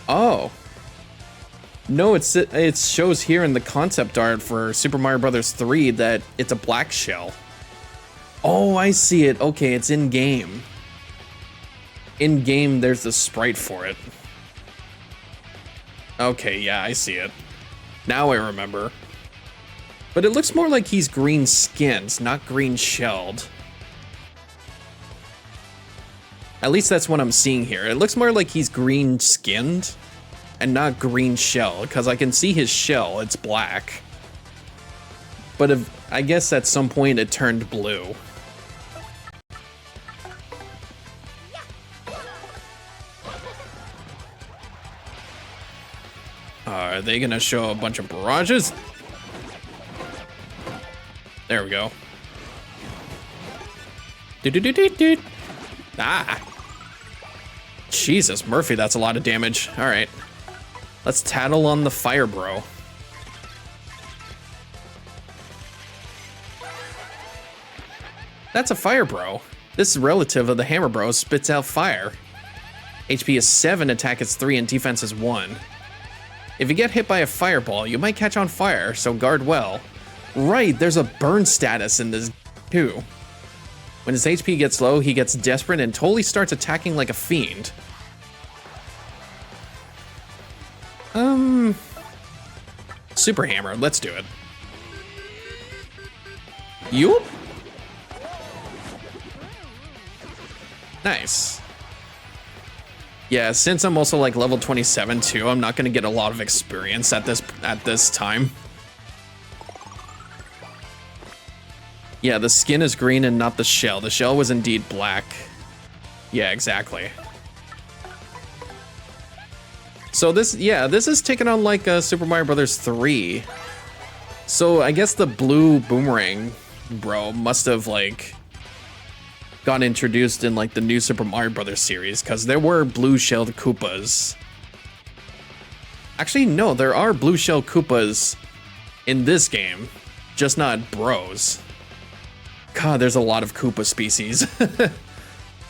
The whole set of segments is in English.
Oh. No, it shows here in the concept art for Super Mario Bros. 3 that it's a black shell. Oh, I see it. Okay, it's in-game. In-game, there's the sprite for it. Okay, yeah, I see it. Now I remember. But it looks more like he's green-skinned, not green-shelled. At least that's what I'm seeing here. It looks more like he's green-skinned and not green shell, because I can see his shell, it's black. But I guess at some point it turned blue. Are they gonna show a bunch of barrages? There we go. Do-do-do-do-do. Ah! Jesus, Murphy, that's a lot of damage. Alright. Let's tattle on the fire bro. That's a fire bro. This relative of the hammer bro spits out fire. HP is 7, attack is 3, and defense is 1. If you get hit by a fireball, you might catch on fire, so guard well. Right, there's a burn status in this too. When his HP gets low, he gets desperate and totally starts attacking like a fiend. Super hammer, let's do it. Yoop. Nice. Yeah, since I'm also like level 27 too, I'm not gonna get a lot of experience at this time. Yeah, the skin is green and not the shell. The shell was indeed black. Yeah, exactly. So this is taking on like Super Mario Bros. 3. So I guess the blue boomerang bro must have like got introduced in like the new Super Mario Bros. Series, because there were blue shelled Koopas. Actually, no, there are blue shell Koopas in this game, just not bros. God, there's a lot of Koopa species.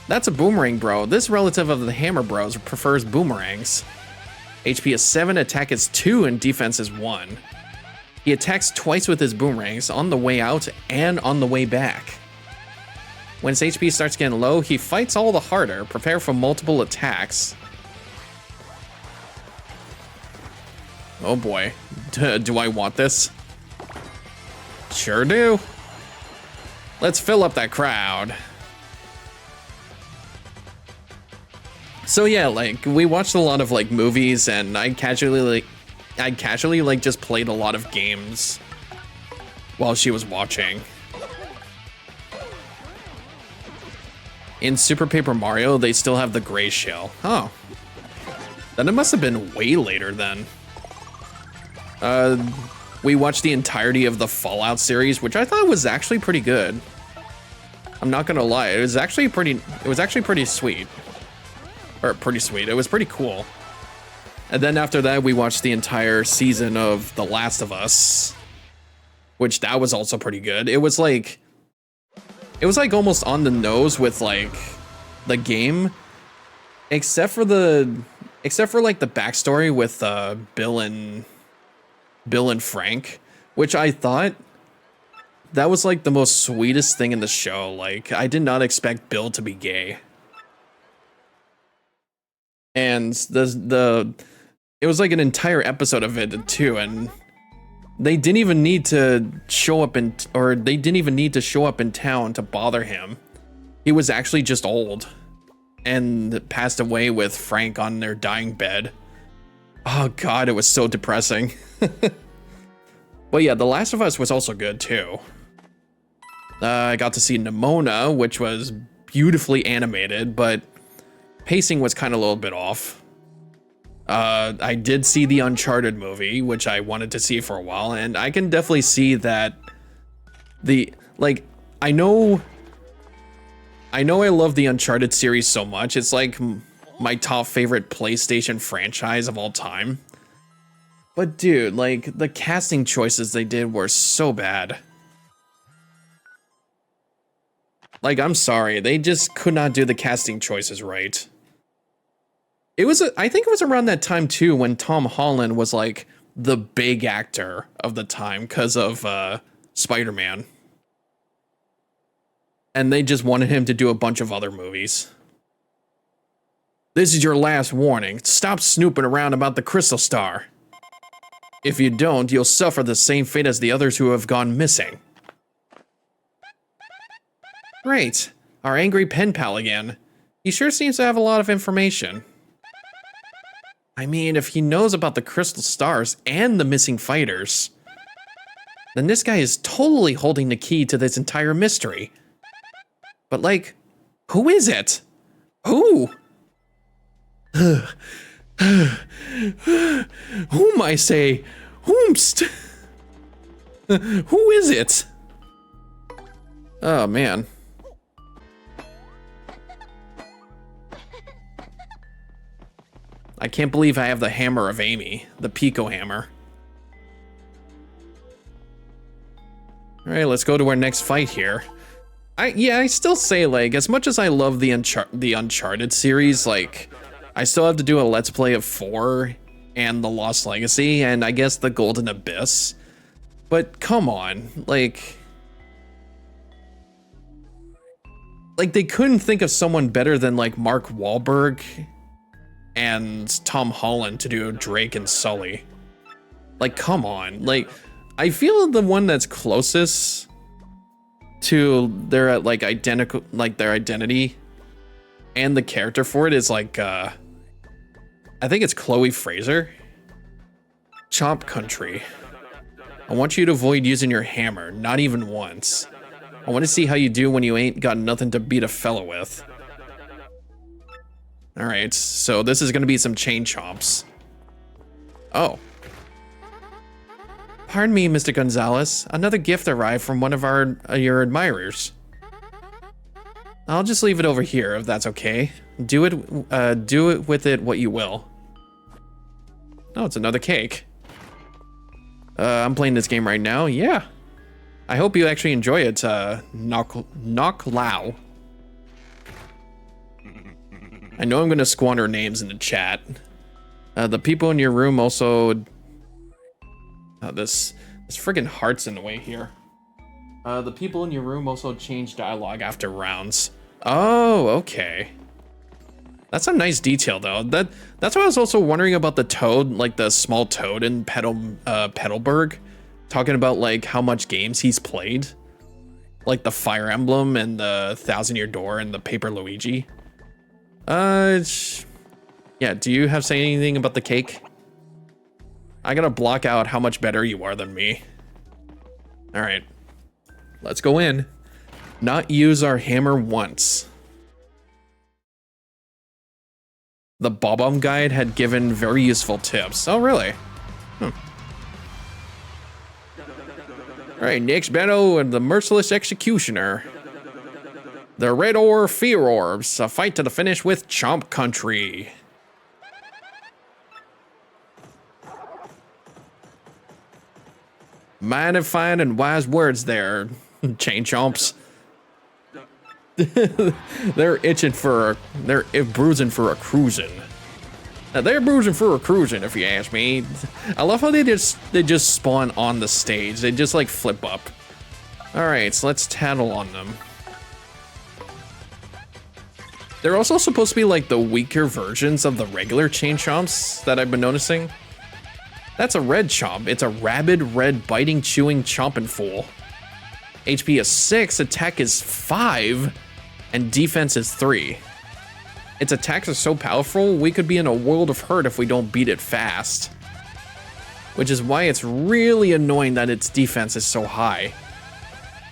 That's a boomerang bro. This relative of the hammer bros prefers boomerangs. HP is 7, attack is 2, and defense is 1. He attacks twice with his boomerangs, on the way out and on the way back. When his HP starts getting low, he fights all the harder. Prepare for multiple attacks. Oh boy. Do I want this? Sure do. Let's fill up that crowd. So yeah, like we watched a lot of like movies, and I casually like just played a lot of games while she was watching. In Super Paper Mario, they still have the gray shell. Oh. Then it must have been way later then. We watched the entirety of the Fallout series, which I thought was actually pretty good. I'm not gonna lie, it was actually pretty sweet. Or pretty sweet, it was pretty cool. And then after that, we watched the entire season of The Last of Us, which that was also pretty good. It was like almost on the nose with like the game, except for like the backstory with Bill and Frank, which I thought that was like the most sweetest thing in the show. Like I did not expect Bill to be gay. And it was like an entire episode of it too, and they didn't even need to show up in town to bother him. He was actually just old and passed away with Frank on their dying bed. Oh god, it was so depressing. But yeah, The Last of Us was also good too. I got to see Nimona, which was beautifully animated, but pacing was kind of a little bit off. I did see the Uncharted movie, which I wanted to see for a while, and I can definitely see that I know I love the Uncharted series so much. It's like my top favorite PlayStation franchise of all time. But dude, like the casting choices they did were so bad. Like, I'm sorry, they just could not do the casting choices right. I think it was around that time too when Tom Holland was like the big actor of the time because of Spider-Man. And they just wanted him to do a bunch of other movies. This is your last warning. Stop snooping around about the Crystal Star. If you don't, you'll suffer the same fate as the others who have gone missing. Great. Our angry pen pal again. He sure seems to have a lot of information. I mean, if he knows about the crystal stars and the missing fighters, then this guy is totally holding the key to this entire mystery. But like, who is it? Who? Whom I say? Whomst? Who is it? Oh man. I can't believe I have the hammer of Amy, the Pico hammer. All right, let's go to our next fight here. I still say, like, as much as I love the Uncharted series, like, I still have to do a Let's Play of 4 and the Lost Legacy and I guess the Golden Abyss. But come on, like they couldn't think of someone better than like Mark Wahlberg and Tom Holland to do Drake and Sully. Like, come on. Like, I feel the one that's closest to their like identical, like their identity and the character for it is like I think it's Chloe Fraser. Chomp Country. I want you to avoid using your hammer, not even once. I want to see how you do when you ain't got nothing to beat a fella with. All right, so this is going to be some chain chomps. Oh. Pardon me, Mr. Gonzalez. Another gift arrived from one of your admirers. I'll just leave it over here if that's okay. Do it with it what you will. Oh, it's another cake. I'm playing this game right now. Yeah. I hope you actually enjoy it. Knock Lao. I know I'm gonna squander names in the chat. The people in your room also. This friggin' heart's in the way here. The people in your room also change dialogue after rounds. Oh, okay. That's a nice detail though. That's why I was also wondering about the toad, like the small toad in Petalburg, talking about like how much games he's played, like the Fire Emblem and the Thousand Year Door and the Paper Luigi. Yeah, do you have say anything about the cake? I gotta block out how much better you are than me. All right, let's go in. Not use our hammer once. The Bob-omb guide had given very useful tips. Oh, really? All right, next battle and the Merciless Executioner. The Red Ore Fear Orbs, a fight to the finish with Chomp Country. Mighty fine and wise words there, chain chomps. They're bruising for a cruising. Now, they're bruising for a cruising, if you ask me. I love how they just spawn on the stage. They just like flip up. All right, so let's tattle on them. They're also supposed to be like the weaker versions of the regular chain chomps that I've been noticing. That's a red chomp. It's a rabid, red, biting, chewing, chomping fool. HP is 6, attack is 5, and defense is 3. Its attacks are so powerful, we could be in a world of hurt if we don't beat it fast. Which is why it's really annoying that its defense is so high.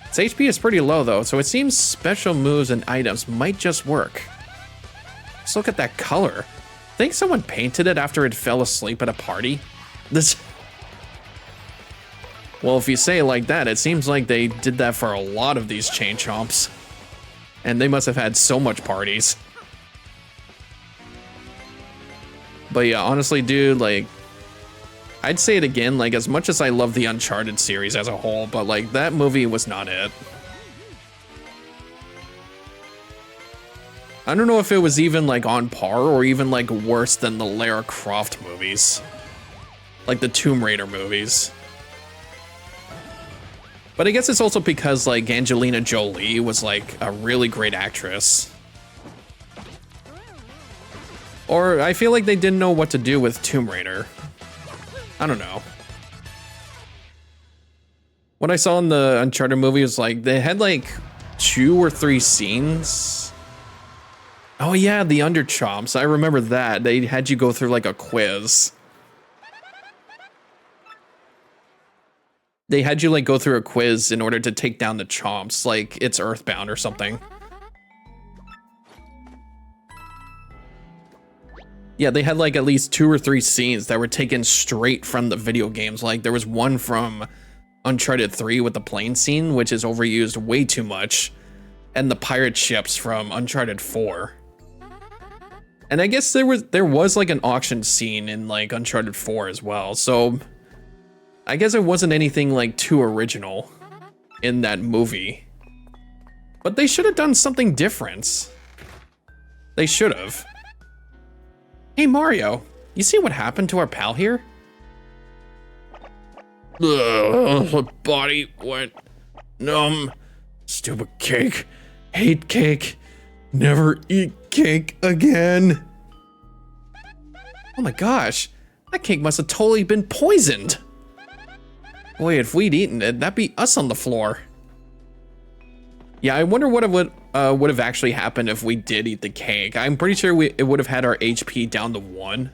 Its HP is pretty low though, so it seems special moves and items might just work. Just look at that color. Think someone painted it after it fell asleep at a party? Well, if you say it like that, it seems like they did that for a lot of these chain chomps. And they must have had so much parties. But yeah, honestly, dude, like, I'd say it again, like, as much as I love the Uncharted series as a whole, but like, that movie was not it. I don't know if it was even like on par or even like worse than the Lara Croft movies. Like the Tomb Raider movies. But I guess it's also because like Angelina Jolie was like a really great actress. Or I feel like they didn't know what to do with Tomb Raider. I don't know. What I saw in the Uncharted movie was like they had like 2 or 3 scenes. Oh yeah, the Underchomps. I remember that. They had you go through like a quiz. They had you like go through a quiz in order to take down the chomps, like it's Earthbound or something. Yeah, they had like at least 2 or 3 scenes that were taken straight from the video games. Like there was one from Uncharted 3 with the plane scene, which is overused way too much, and the pirate ships from Uncharted 4. And I guess there was like an auction scene in like Uncharted 4 as well. So I guess it wasn't anything like too original in that movie. But they should have done something different. They should have. Hey Mario, you see what happened to our pal here? My body went numb. Stupid cake. Hate cake. Never eat cake again. Oh my gosh, that cake must have totally been poisoned. Boy, if we'd eaten it, that'd be us on the floor. Yeah, I wonder what would have actually happened if we did eat the cake. I'm pretty sure it would have had our HP down to 1.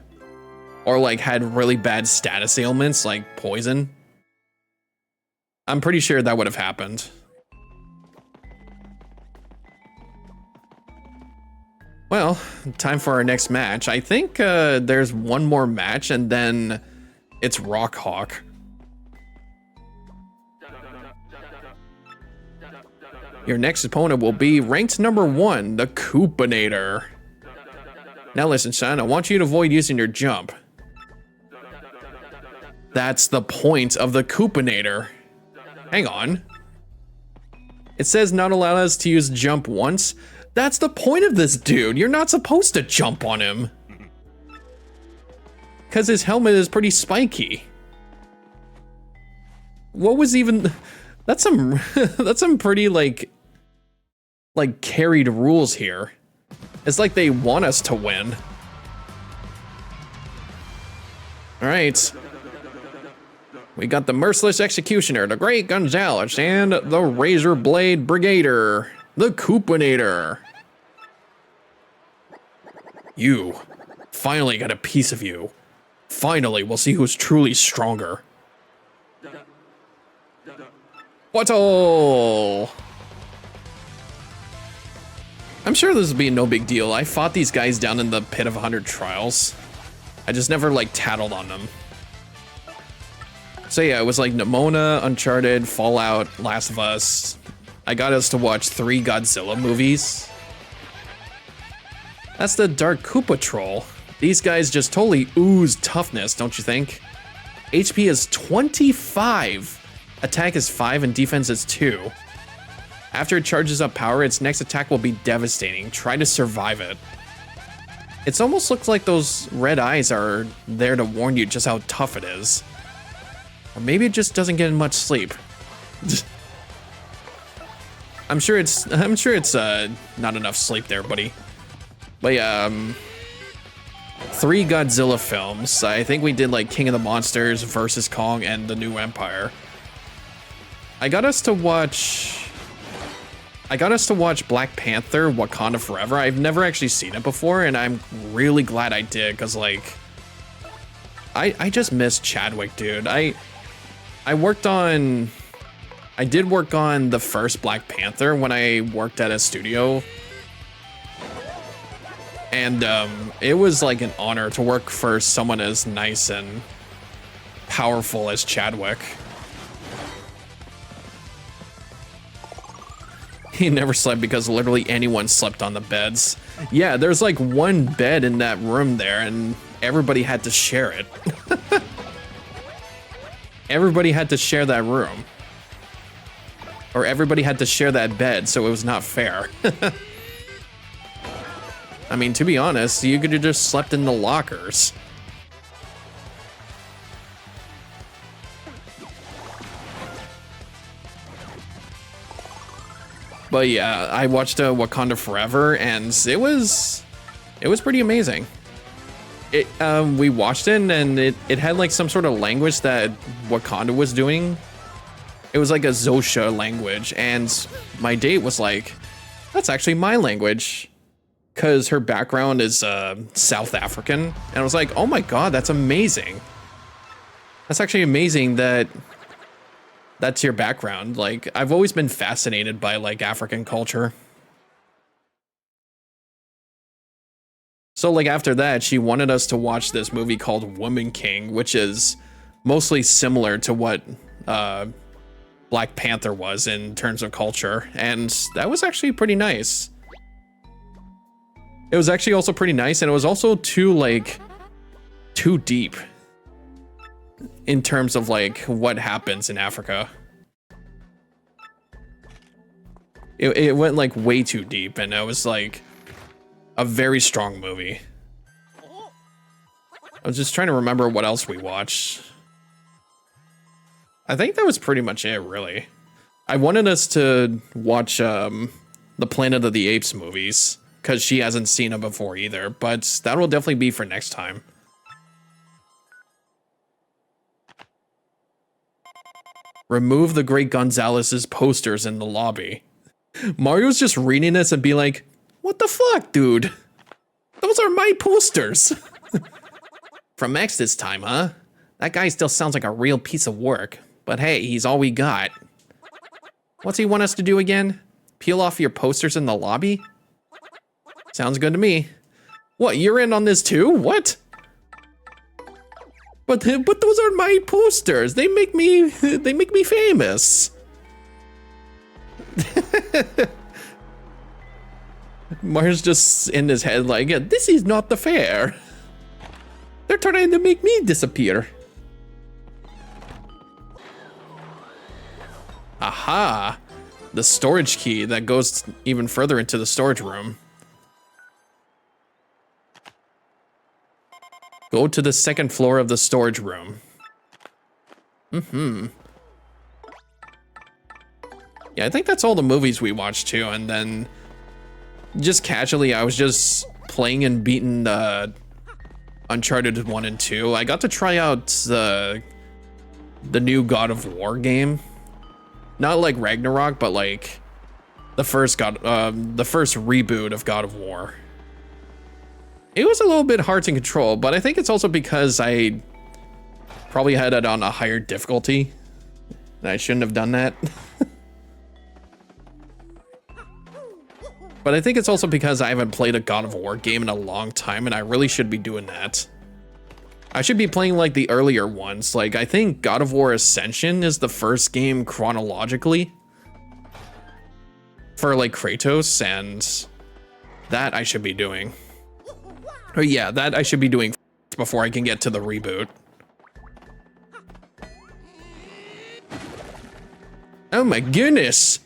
Or like had really bad status ailments like poison. I'm pretty sure that would have happened. Well, time for our next match. I think there's one more match and then it's Rawk Hawk. Your next opponent will be ranked number 1, the Koopinator. Now listen, son, I want you to avoid using your jump. That's the point of the Koopinator. Hang on. It says not allow us to use jump once. That's the point of this dude. You're not supposed to jump on him. Because his helmet is pretty spiky. What was even... That's some pretty like carried rules here. It's like they want us to win. All right. We got the Merciless Executioner, the Great Gonzalez, and the Razor Blade Brigader, the Koopinator. You. Finally got a piece of you. Finally, we'll see who's truly stronger. What'll? I'm sure this will be no big deal. I fought these guys down in the Pit of 100 Trials. I just never like tattled on them. So yeah, it was like Nimona, Uncharted, Fallout, Last of Us. I got us to watch 3 Godzilla movies. That's the Dark Koopa Troll. These guys just totally ooze toughness, don't you think? HP is 25. Attack is 5 and defense is 2. After it charges up power, its next attack will be devastating. Try to survive it. It almost looks like those red eyes are there to warn you just how tough it is. Or maybe it just doesn't get much sleep. I'm sure it's not enough sleep there, buddy. But yeah, 3 Godzilla films. I think we did like King of the Monsters versus Kong and The New Empire. I got us to watch Black Panther, Wakanda Forever. I've never actually seen it before, and I'm really glad I did, because like I just miss Chadwick, dude. I did work on the first Black Panther when I worked at a studio. And it was like an honor to work for someone as nice and powerful as Chadwick. He never slept because literally anyone slept on the beds. Yeah, there's like one bed in that room there and everybody had to share it. Everybody had to share that room. Or everybody had to share that bed, so it was not fair. I mean, to be honest, you could have just slept in the lockers. But yeah, I watched Wakanda Forever, and it was pretty amazing. We watched it, and it had like some sort of language that Wakanda was doing. It was like a Xhosa language, and my date was like, "That's actually my language," because her background is South African, and I was like, "Oh my god, that's amazing! That's actually amazing that." That's your background. Like, I've always been fascinated by like African culture. So like after that, she wanted us to watch this movie called Woman King, which is mostly similar to what Black Panther was in terms of culture. And that was actually pretty nice. It was actually also pretty nice, and it was also too deep in terms of like what happens in Africa. It went like way too deep, and it was like a very strong movie. I was just trying to remember what else we watched. I think that was pretty much it, really. I wanted us to watch the Planet of the Apes movies, because she hasn't seen them before either, but that will definitely be for next time. Remove the Great Gonzalez's posters in the lobby. Mario's just reading this and be like, what the fuck, dude? Those are my posters. From X this time, huh? That guy still sounds like a real piece of work. But hey, he's all we got. What's he want us to do again? Peel off your posters in the lobby? Sounds good to me. What, you're in on this too? What? But those are my posters. They make me famous. Mario's just in his head like, this is not the fair. They're trying to make me disappear. Aha! The storage key that goes even further into the storage room. Go to the second floor of the storage room. Yeah, I think that's all the movies we watched too, and then just casually, I was just playing and beating Uncharted 1 and 2. I got to try out the new God of War game. Not like Ragnarok, but like the first reboot of God of War. It was a little bit hard to control, but I think it's also because I probably had it on a higher difficulty. I shouldn't have done that. But I think it's also because I haven't played a God of War game in a long time, and I really should be doing that. I should be playing like the earlier ones. Like, I think God of War Ascension is the first game chronologically for like Kratos, and that I should be doing. Oh yeah, that I should be doing before I can get to the reboot. Oh my goodness!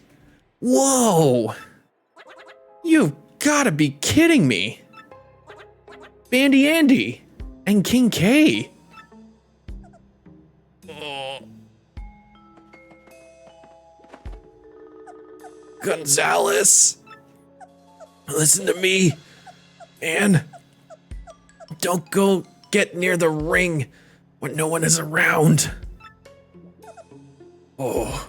Whoa! You've gotta be kidding me! Bandy Andy and King K. Oh. Gonzalez, listen to me, man. Don't go get near the ring when no one is around. Oh.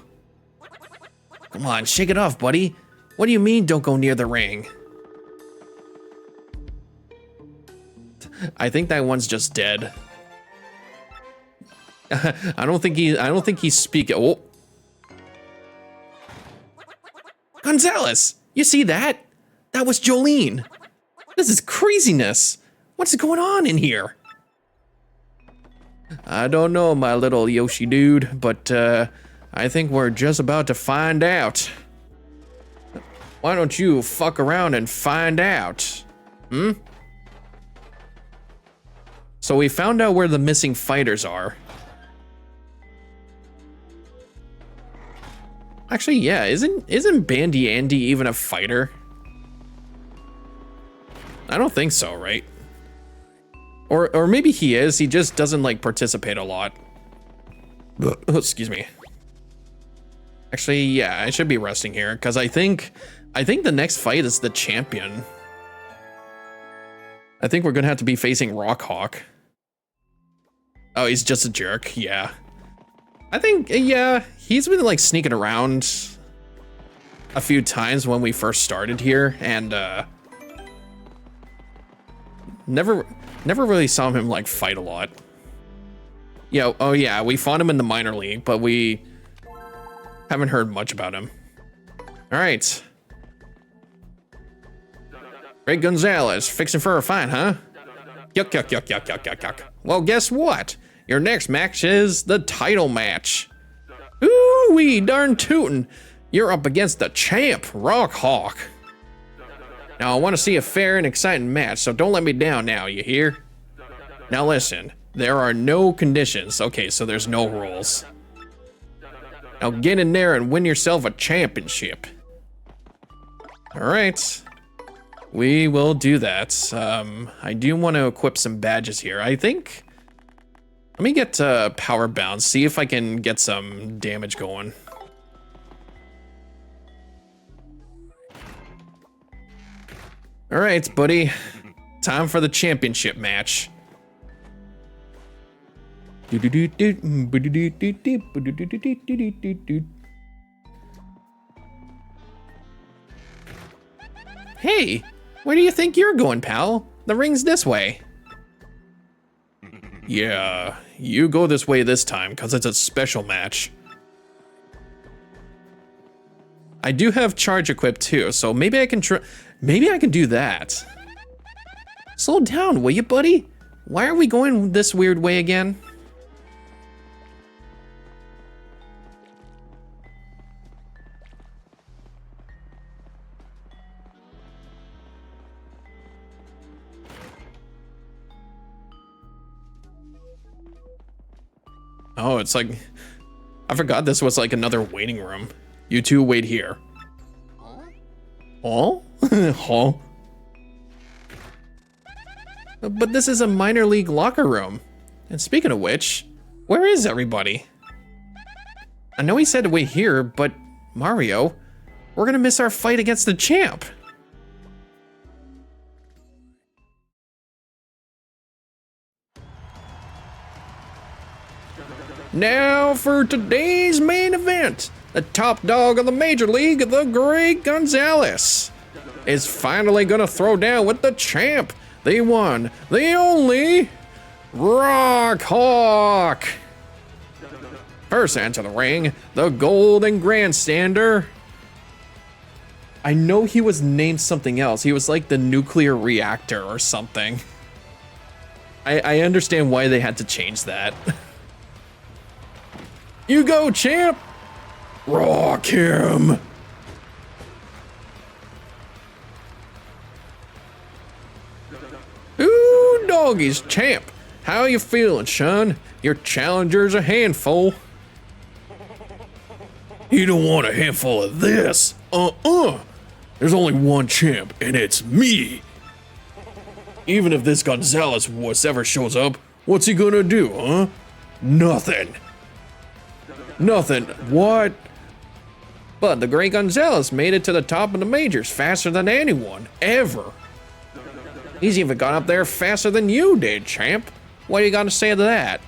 Come on, shake it off, buddy. What do you mean, don't go near the ring? I think that one's just dead. I don't think he's speaking. Oh. Gonzalez, you see that? That was Jolene. This is craziness. What's going on in here? I don't know, my little Yoshi dude, but I think we're just about to find out. Why don't you fuck around and find out? Hmm? So we found out where the missing fighters are. Actually, yeah, isn't Bandy Andy even a fighter? I don't think so, right? Or maybe he is. He just doesn't like participate a lot. Oh, excuse me. Actually, yeah, I should be resting here because I think the next fight is the champion. I think we're gonna have to be facing Rawk. Oh, he's just a jerk. Yeah. I think, yeah, he's been like sneaking around a few times when we first started here, and never really saw him like fight a lot. Yeah, oh yeah, we fought him in the minor league, but we haven't heard much about him. All right. Greg Gonzalez, fixing for a fight, huh? Yuck, yuck, yuck, yuck, yuck, yuck, yuck. Well, guess what? Your next match is the title match. Ooh-wee, darn tootin'. You're up against the champ, Rawk. Now, I want to see a fair and exciting match, so don't let me down now, you hear? Now listen, there are no conditions. Okay, so there's no rules. Now get in there and win yourself a championship. All right. We will do that. I do want to equip some badges here. I think, let me get power bound, see if I can get some damage going. All right, buddy. Time for the championship match. Hey, where do you think you're going, pal? The ring's this way. Yeah, you go this way this time, because it's a special match. I do have charge equipped too, so maybe I can do that. Slow down, will you, buddy? Why are we going this weird way again? Oh, it's like, I forgot this was like another waiting room. You two wait here. Oh? Huh? But this is a minor league locker room. And speaking of which, where is everybody? I know he said to wait here, but Mario, we're gonna miss our fight against the champ. Now for today's main event, the top dog of the major league, the Greg Gonzalez, is finally gonna throw down with the champ, the one, the only, Rawk. First enter the ring, the golden grandstander. I know he was named something else. He was like the nuclear reactor or something. I understand why they had to change that. You go, champ! Rock him! Ooh, doggies, champ! How you feeling, son? Your challenger's a handful. You don't want a handful of this. There's only one champ, and it's me. Even if this Gonzalez wuss ever shows up, what's he gonna do, huh? Nothing. Nothing. What? But the Great Gonzalez made it to the top of the majors faster than anyone, ever. He's even got up there faster than you did, champ. What do you got to say to that?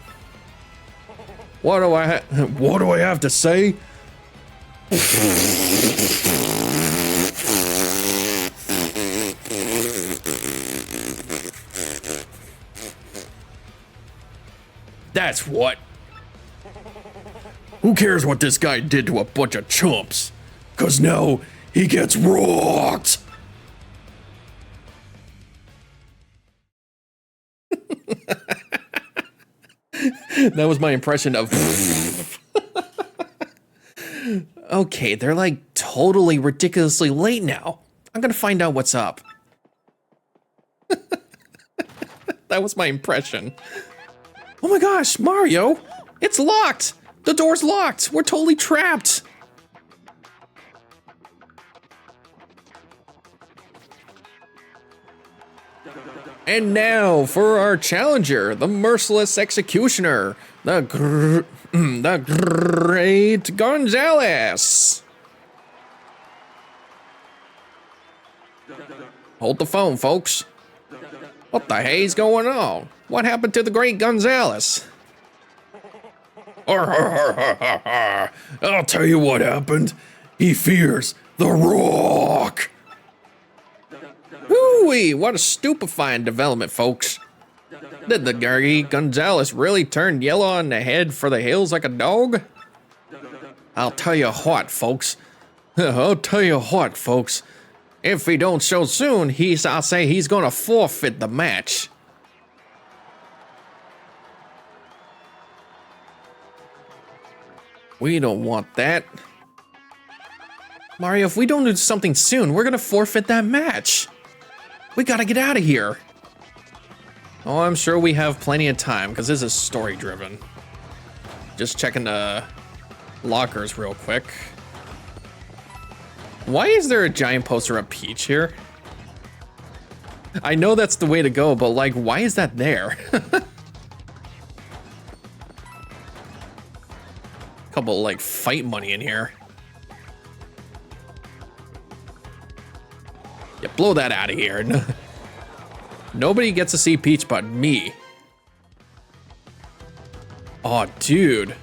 What do I have to say? That's what. Who cares what this guy did to a bunch of chumps? 'Cause now he gets rocked. That was my impression of. Okay, they're like totally ridiculously late now. I'm gonna find out what's up. That was my impression. Oh my gosh, Mario! It's locked! The door's locked! We're totally trapped! And now for our challenger, the merciless executioner, the great Gonzalez. Hold the phone, folks. What the hell's going on? What happened to the great Gonzalez? I'll tell you what happened. He fears the Rawk. Ooh-wee, what a stupefying development, folks. Did the great Gonzalez really turn yellow on the head for the hills like a dog? I'll tell you what, folks. If he don't show soon, I'll say he's gonna forfeit the match. We don't want that. Mario, if we don't do something soon, we're gonna forfeit that match. We gotta get out of here. Oh, I'm sure we have plenty of time, because this is story-driven. Just checking the lockers real quick. Why is there a giant poster of Peach here? I know that's the way to go, but like, why is that there? Couple like fight money in here. Yeah, blow that out of here. Nobody gets to see Peach but me. Oh, dude.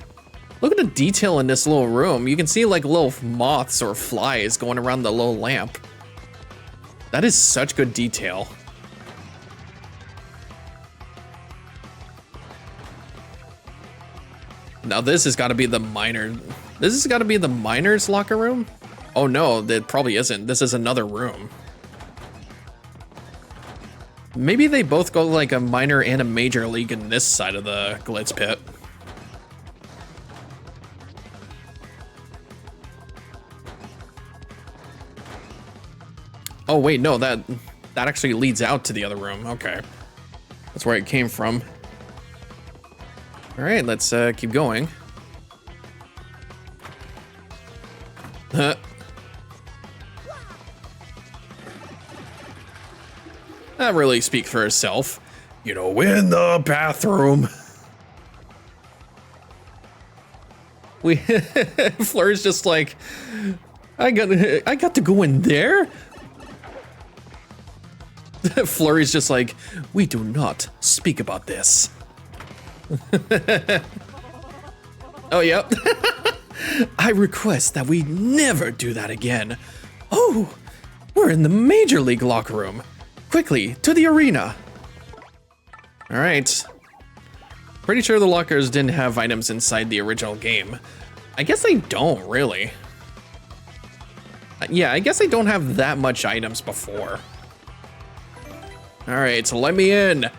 Look at the detail in this little room. You can see like little moths or flies going around the little lamp. That is such good detail. Now this has got to be the minor. This has got to be the minor's locker room? Oh no, that probably isn't. This is another room. Maybe they both go like a minor and a major league in this side of the Glitz pit. Oh wait, no, that actually leads out to the other room. Okay, that's where it came from. All right, let's keep going. That really speaks for itself. You know, in the bathroom. Flurry's just like, I got to go in there. Flurry's just like, we do not speak about this. Oh, yep. I request that we never do that again. Oh, we're in the Major League locker room. Quickly, to the arena. All right. Pretty sure the lockers didn't have items inside the original game. I guess they don't, really. Yeah, I guess they don't have that much items before. All right, so let me in.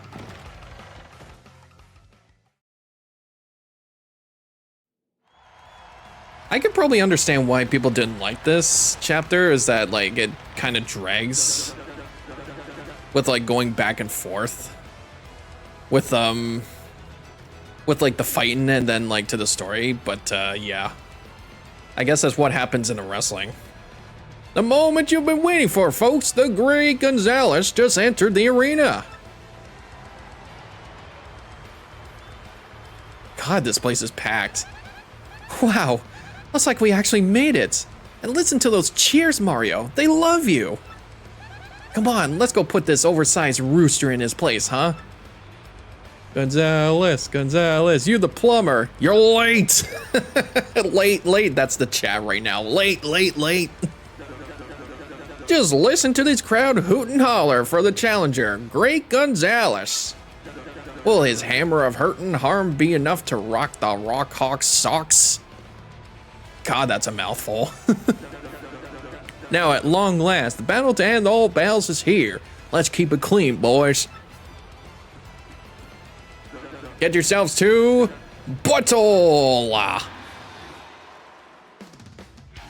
I could probably understand why people didn't like this chapter, is that like it kind of drags with like going back and forth with like the fighting and then like to the story, but yeah. I guess that's what happens in the wrestling. The moment you've been waiting for, folks, the great Gonzalez just entered the arena. God, this place is packed. Wow, looks like we actually made it. And listen to those cheers, Mario. They love you. Come on, let's go put this oversized rooster in his place, huh? Gonzalez, you the plumber. You're late. Late, that's the chat right now. Late. Just listen to this crowd hoot and holler for the challenger, Great Gonzalez. Will his hammer of hurt and harm be enough to rock the Rawk Hawk's socks? God, that's a mouthful. Now, at long last, the battle to end all battles is here. Let's keep it clean, boys. Get yourselves to battle. I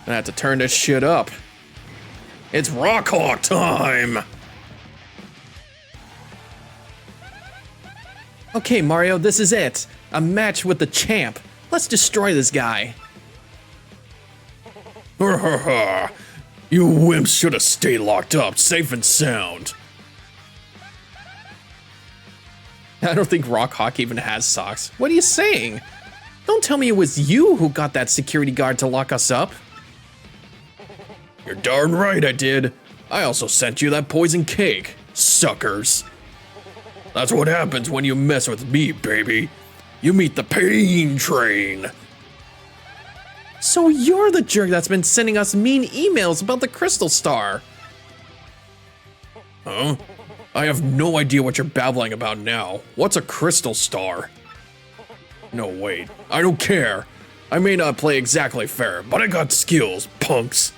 have to turn this shit up. It's Rawk Hawk time. Okay, Mario, this is it. A match with the champ. Let's destroy this guy. You wimps should have stayed locked up, safe and sound. I don't think Rawk even has socks. What are you saying? Don't tell me it was you who got that security guard to lock us up. You're darn right I did. I also sent you that poison cake, suckers. That's what happens when you mess with me, baby. You meet the pain train. So you're the jerk that's been sending us mean emails about the crystal star. Huh? I have no idea what you're babbling about now. What's a crystal star? No, wait. I don't care. I may not play exactly fair, but I got skills, punks.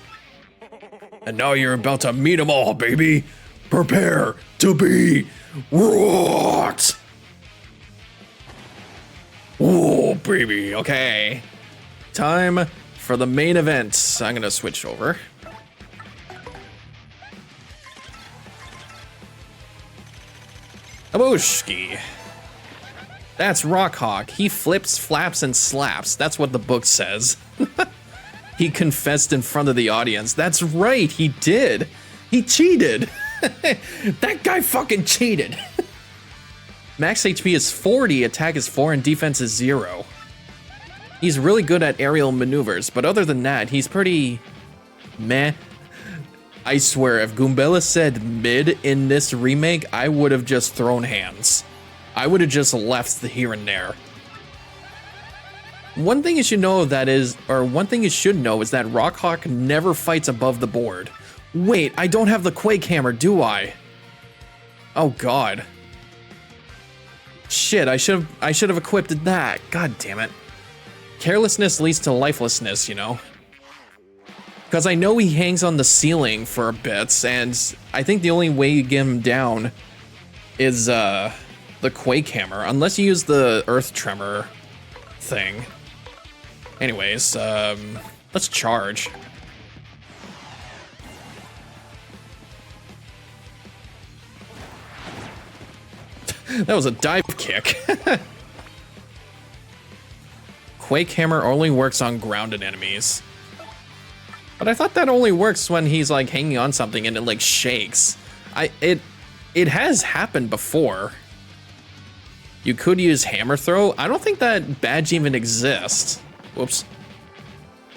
And now you're about to meet them all, baby. Prepare to be rocked. Oh, baby. Okay. Time for the main event. I'm gonna switch over. Aboshki. That's Rawk. He flips, flaps, and slaps. That's what the book says. He confessed in front of the audience. That's right, he did. He cheated. That guy fucking cheated. Max HP is 40, attack is 4, and defense is 0. He's really good at aerial maneuvers, but other than that, he's pretty meh. I swear, if Goombella said mid in this remake, I would have just thrown hands. I would have just left the here and there. One thing you should know is that Rawk never fights above the board. Wait, I don't have the Quake Hammer, do I? Oh god. Shit, I should have equipped that. God damn it. Carelessness leads to lifelessness, you know? Because I know he hangs on the ceiling for a bit, and I think the only way you get him down is the Quake Hammer, unless you use the Earth Tremor thing. Anyways, let's charge. That was a dive kick. Quake Hammer only works on grounded enemies. But I thought that only works when he's like hanging on something and it like shakes. It has happened before. You could use Hammer Throw. I don't think that badge even exists. Whoops.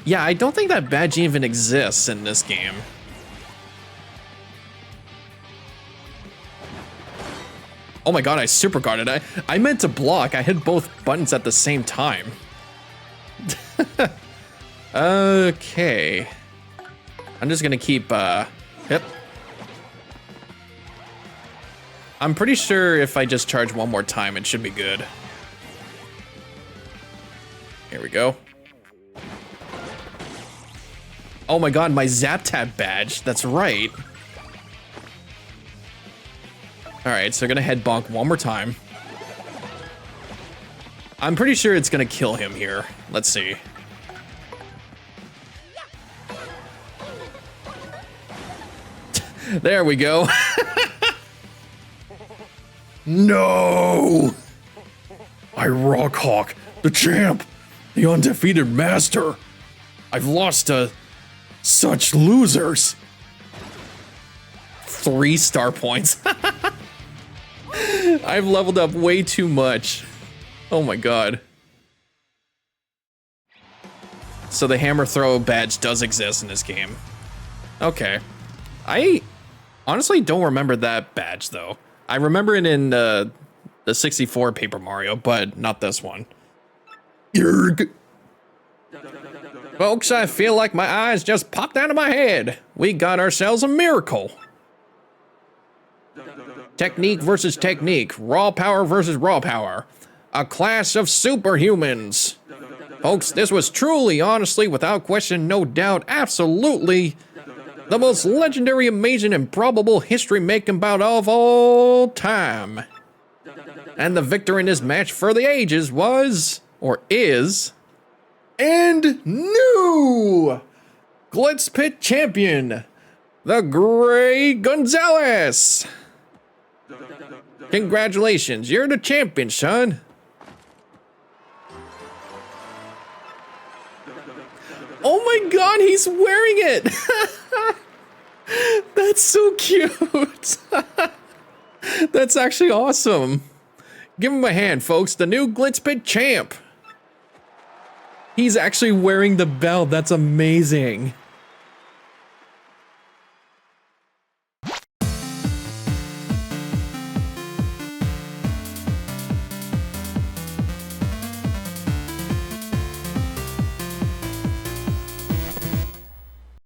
Yeah, I don't think that badge even exists in this game. Oh my god, I super guarded. I meant to block. I hit both buttons at the same time. Okay. I'm just gonna keep, yep. I'm pretty sure if I just charge one more time, it should be good. Here we go. Oh my god, my Zap Tap badge. That's right. Alright, so gonna head bonk one more time. I'm pretty sure it's gonna kill him here. Let's see. There we go. No! I Rawk, the champ, the undefeated master. I've lost to such losers. 3 star points. I've leveled up way too much. Oh my god. So the Hammer Throw badge does exist in this game. Okay. I honestly don't remember that badge though. I remember it in the 64 Paper Mario, but not this one. Yerg. Folks, I feel like my eyes just popped out of my head. We got ourselves a miracle. Technique versus technique. Raw power versus raw power. A clash of superhumans. Folks, this was truly, honestly, without question, no doubt, absolutely the most legendary, amazing, and probable history-making bout of all time. And the victor in this match for the ages was, or is, and new Glitz Pit champion, the Great Gonzalez. Congratulations, you're the champion, son. Oh my god, he's wearing it! That's so cute. That's actually awesome. Give him a hand, folks. The new Glitz Pit champ. He's actually wearing the belt. That's amazing.